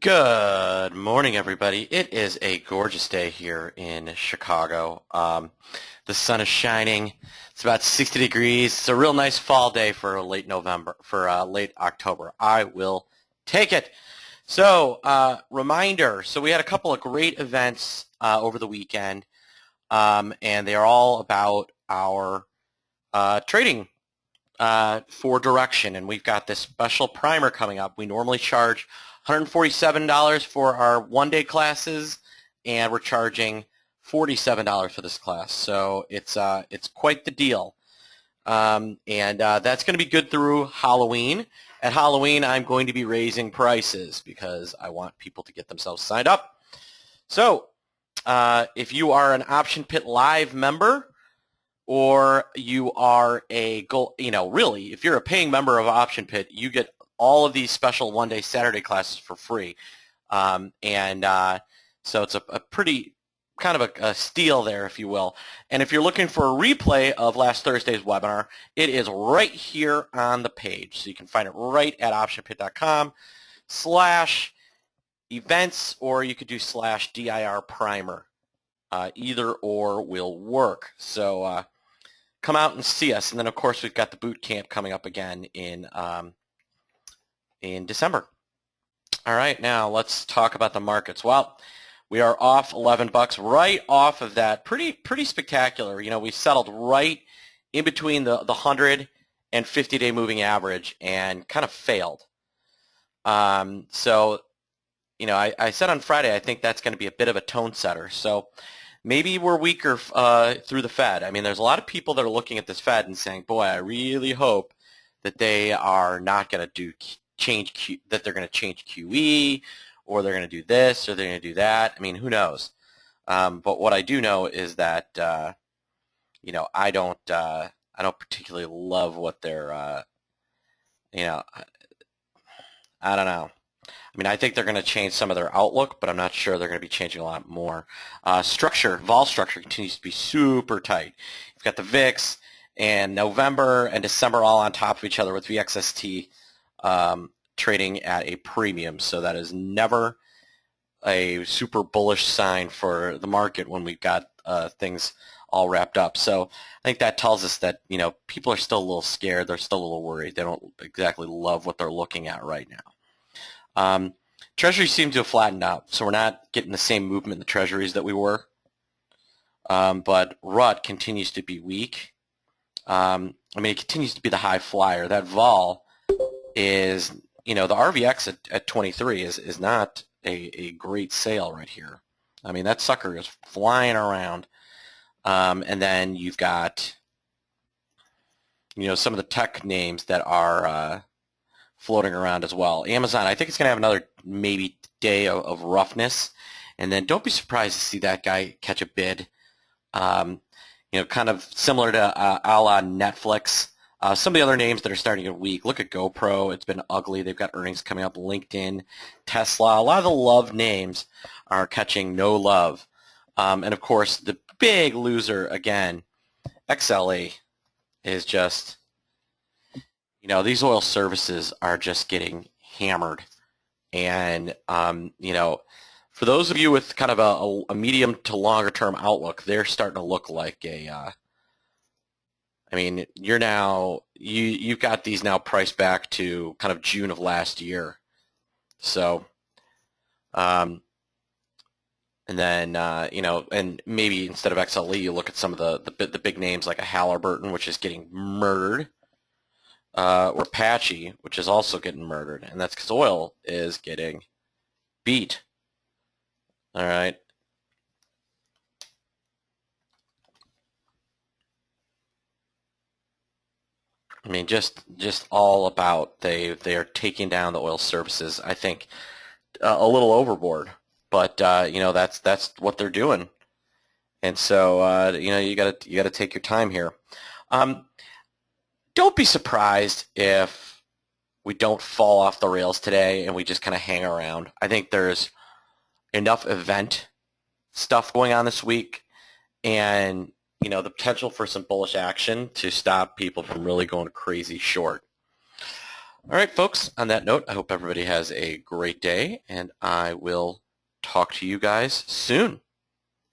Good morning, everybody. It is a gorgeous day here in Chicago. The sun is shining. It's about 60 degrees. It's a real nice fall day for late November, for late October. I will take it. So, reminder. So we had a couple of great events over the weekend, and they are all about our trading for direction, and we've got this special primer coming up. We normally charge $147 for our one-day classes, and we're charging $47 for this class. So it's quite the deal, and that's going to be good through Halloween. At Halloween, I'm going to be raising prices because I want people to get themselves signed up. So if you are an Option Pit Live member, or you are really, if you're a paying member of Option Pit, you get all of these special one-day Saturday classes for free. So it's a pretty kind of a steal there, if you will. And if you're looking for a replay of last Thursday's webinar, it is right here on the page. So you can find it right at optionpit.com/events, or you could do /dir primer. Either or will work. So come out and see us. And then, of course, we've got the boot camp coming up again in December. All right, now let's talk about the markets. Well, we are off 11 bucks, right off of that. Pretty spectacular. You know, we settled right in between the 100 and 50-day moving average and kind of failed. So, you know, I said on Friday I think that's going to be a bit of a tone setter. So maybe we're weaker through the Fed. I mean, there's a lot of people that are looking at this Fed and saying, boy, I really hope that they are not going to that they're going to change QE, or they're going to do this, or they're going to do that. I mean, who knows? But what I do know is that, you know, I don't particularly love what they're, you know, I don't know. I mean, I think they're going to change some of their outlook, but I'm not sure they're going to be changing a lot more. Vol structure continues to be super tight. You've got the VIX and November and December all on top of each other with VXST trading at a premium. So that is never a super bullish sign for the market when we've got things all wrapped up. So I think that tells us that, you know, people are still a little scared. They're still a little worried. They don't exactly love what they're looking at right now. Treasuries seem to have flattened out, so we're not getting the same movement in the treasuries that we were. But RUT continues to be weak. I mean, it continues to be the high flyer. That vol is, you know, the RVX at 23 is not a great sale right here. I mean, that sucker is flying around. And then you've got, you know, some of the tech names that are floating around as well. Amazon, I think it's going to have another maybe day of roughness, and then don't be surprised to see that guy catch a bid. You know, kind of similar to a la Netflix. Some of the other names that are starting to get weak. Look at GoPro. It's been ugly. They've got earnings coming up. LinkedIn, Tesla. A lot of the love names are catching no love. And, of course, the big loser, again, XLE is just, you know, these oil services are just getting hammered. And, you know, for those of you with kind of a medium to longer term outlook, they're starting to look like I mean, you've got these now priced back to kind of June of last year. So, and then, you know, and maybe instead of XLE, you look at some of the big names like a Halliburton, which is getting murdered. Or Apache, which is also getting murdered, and that's because oil is getting beat. All right. I mean, just all about they are taking down the oil services. I think a little overboard, but you know, that's what they're doing, and so you know, you gotta take your time here. Don't be surprised if we don't fall off the rails today and we just kind of hang around. I think there's enough event stuff going on this week, and you know, the potential for some bullish action to stop people from really going crazy short. All right, folks, on that note, I hope everybody has a great day, and I will talk to you guys soon.